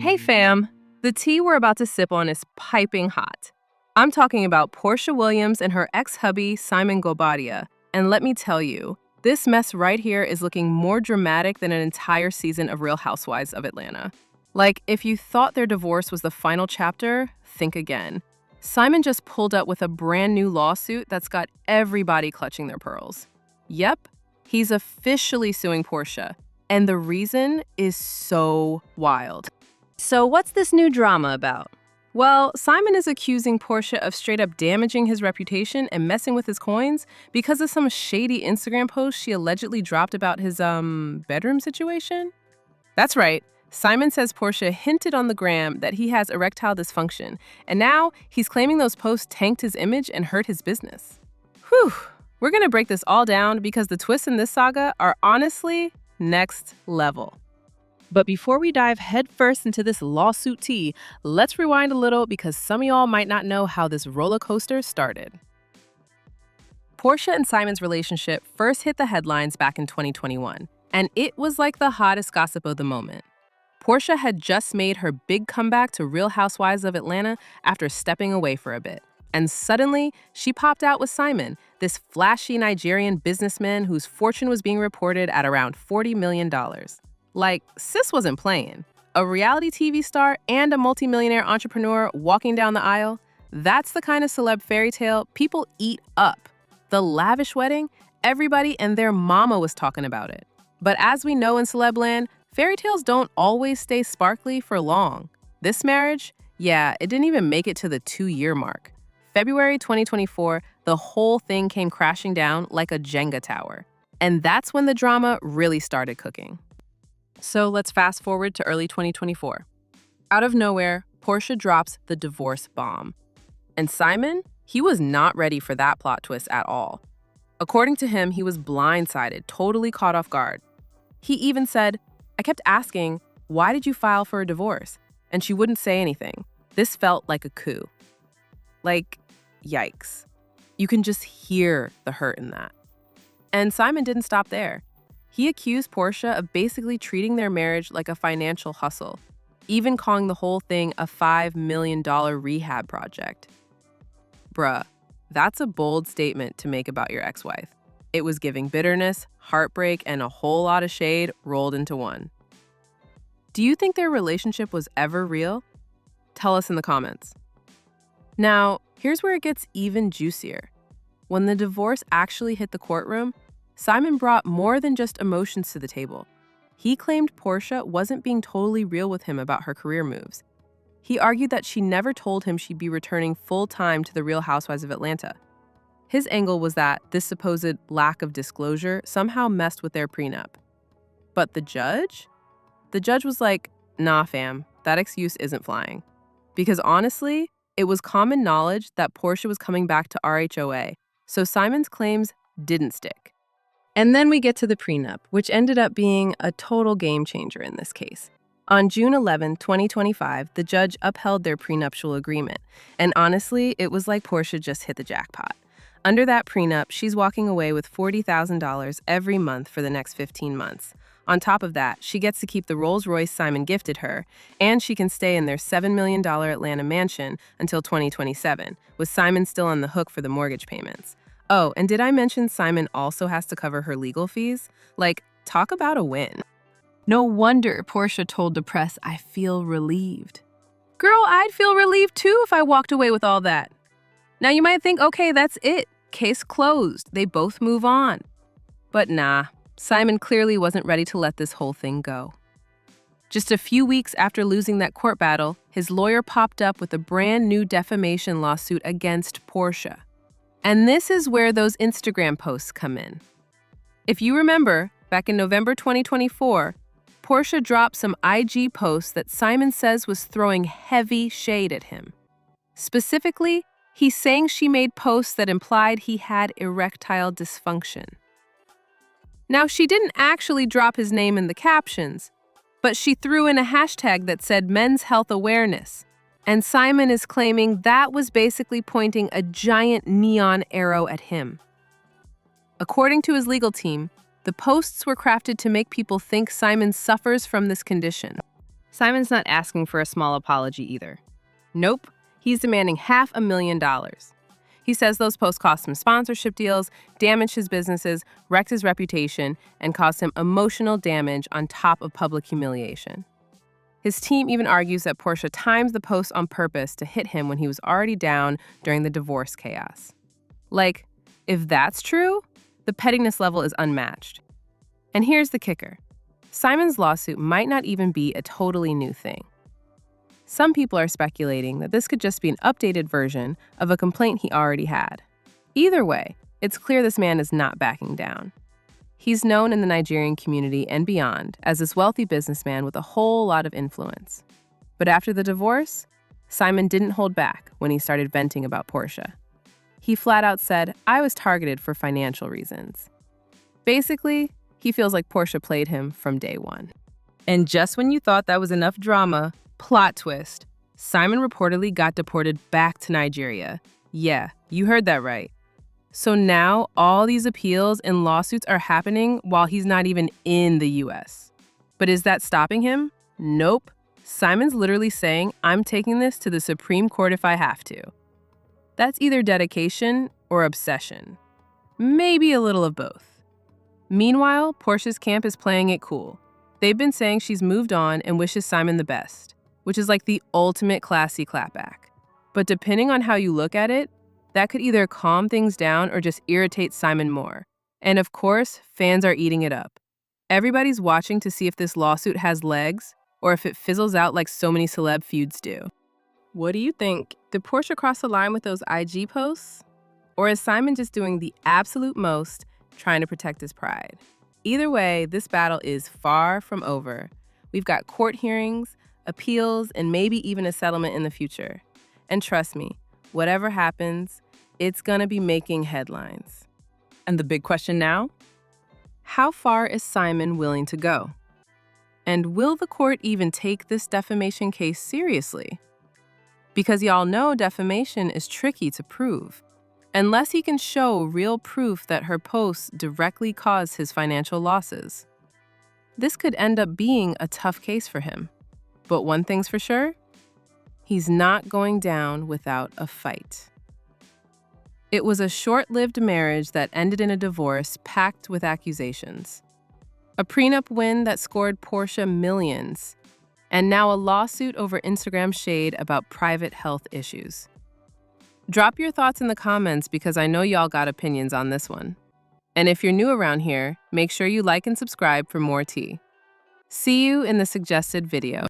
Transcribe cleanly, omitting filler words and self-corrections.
Hey fam, the tea we're about to sip on is piping hot. I'm talking about Porsha Williams and her ex-hubby, Simon Guobadia. And let me tell you, this mess right here is looking more dramatic than an entire season of Real Housewives of Atlanta. Like, if you thought their divorce was the final chapter, think again. Simon just pulled up with a brand new lawsuit that's got everybody clutching their pearls. Yep, he's officially suing Porsha. And the reason is so wild. So what's this new drama about? Well, Simon is accusing Porsha of straight up damaging his reputation and messing with his coins because of some shady Instagram post she allegedly dropped about his, bedroom situation? That's right. Simon says Porsha hinted on the gram that he has erectile dysfunction, and now he's claiming those posts tanked his image and hurt his business. Whew. We're gonna break this all down because the twists in this saga are honestly next level. But before we dive headfirst into this lawsuit tea, let's rewind a little because some of y'all might not know how this roller coaster started. Porsha and Simon's relationship first hit the headlines back in 2021, and it was like the hottest gossip of the moment. Porsha had just made her big comeback to Real Housewives of Atlanta after stepping away for a bit. And suddenly, she popped out with Simon, this flashy Nigerian businessman whose fortune was being reported at around $40 million. Like, sis wasn't playing. A reality TV star and a multimillionaire entrepreneur walking down the aisle, that's the kind of celeb fairy tale people eat up. The lavish wedding, everybody and their mama was talking about it. But as we know in celeb land, fairy tales don't always stay sparkly for long. This marriage, yeah, it didn't even make it to the 2-year mark. February 2024, the whole thing came crashing down like a Jenga tower. And that's when the drama really started cooking. So let's fast forward to early 2024. Out of nowhere, Porsha drops the divorce bomb. And Simon, he was not ready for that plot twist at all. According to him, he was blindsided, totally caught off guard. He even said, "I kept asking, why did you file for a divorce?" And she wouldn't say anything. This felt like a coup. Like, yikes. You can just hear the hurt in that. And Simon didn't stop there. He accused Porsha of basically treating their marriage like a financial hustle, even calling the whole thing a $5 million rehab project. Bruh, that's a bold statement to make about your ex-wife. It was giving bitterness, heartbreak, and a whole lot of shade rolled into one. Do you think their relationship was ever real? Tell us in the comments. Now, here's where it gets even juicier. When the divorce actually hit the courtroom, Simon brought more than just emotions to the table. He claimed Porsha wasn't being totally real with him about her career moves. He argued that she never told him she'd be returning full-time to the Real Housewives of Atlanta. His angle was that this supposed lack of disclosure somehow messed with their prenup. But the judge? The judge was like, nah fam, that excuse isn't flying. Because honestly, it was common knowledge that Porsha was coming back to RHOA, so Simon's claims didn't stick. And then we get to the prenup, which ended up being a total game changer in this case. On June 11, 2025, the judge upheld their prenuptial agreement. And honestly, it was like Porsha just hit the jackpot. Under that prenup, she's walking away with $40,000 every month for the next 15 months. On top of that, she gets to keep the Rolls-Royce Simon gifted her, and she can stay in their $7 million Atlanta mansion until 2027, with Simon still on the hook for the mortgage payments. Oh, and did I mention Simon also has to cover her legal fees? Like, talk about a win. No wonder Porsha told the press, "I feel relieved." Girl, I'd feel relieved too if I walked away with all that. Now you might think, okay, that's it. Case closed. They both move on. But nah, Simon clearly wasn't ready to let this whole thing go. Just a few weeks after losing that court battle, his lawyer popped up with a brand new defamation lawsuit against Porsha. And this is where those Instagram posts come in. If you remember, back in November 2024, Porsha dropped some IG posts that Simon says was throwing heavy shade at him. Specifically, he's saying she made posts that implied he had erectile dysfunction. Now, she didn't actually drop his name in the captions, but she threw in a hashtag that said men's health awareness. And Simon is claiming that was basically pointing a giant neon arrow at him. According to his legal team, the posts were crafted to make people think Simon suffers from this condition. Simon's not asking for a small apology either. Nope, he's demanding $500,000. He says those posts cost him sponsorship deals, damaged his businesses, wrecked his reputation, and caused him emotional damage on top of public humiliation. His team even argues that Porsha timed the post on purpose to hit him when he was already down during the divorce chaos. Like, if that's true, the pettiness level is unmatched. And here's the kicker. Simon's lawsuit might not even be a totally new thing. Some people are speculating that this could just be an updated version of a complaint he already had. Either way, it's clear this man is not backing down. He's known in the Nigerian community and beyond as this wealthy businessman with a whole lot of influence. But after the divorce, Simon didn't hold back when he started venting about Porsha. He flat out said, "I was targeted for financial reasons." Basically, he feels like Porsha played him from day one. And just when you thought that was enough drama, plot twist, Simon reportedly got deported back to Nigeria. Yeah, you heard that right. So now all these appeals and lawsuits are happening while he's not even in the US. But is that stopping him? Nope. Simon's literally saying, "I'm taking this to the Supreme Court if I have to." That's either dedication or obsession. Maybe a little of both. Meanwhile, Porsha's camp is playing it cool. They've been saying she's moved on and wishes Simon the best, which is like the ultimate classy clapback. But depending on how you look at it, that could either calm things down or just irritate Simon more. And of course, fans are eating it up. Everybody's watching to see if this lawsuit has legs or if it fizzles out like so many celeb feuds do. What do you think? Did Porsha cross the line with those IG posts? Or is Simon just doing the absolute most, trying to protect his pride? Either way, this battle is far from over. We've got court hearings, appeals, and maybe even a settlement in the future. And trust me, whatever happens, it's gonna be making headlines. And the big question now? How far is Simon willing to go? And will the court even take this defamation case seriously? Because y'all know defamation is tricky to prove. Unless he can show real proof that her posts directly caused his financial losses. This could end up being a tough case for him. But one thing's for sure, he's not going down without a fight. It was a short-lived marriage that ended in a divorce packed with accusations. A prenup win that scored Porsha millions, and now a lawsuit over Instagram shade about private health issues. Drop your thoughts in the comments because I know y'all got opinions on this one. And if you're new around here, make sure you like and subscribe for more tea. See you in the suggested video.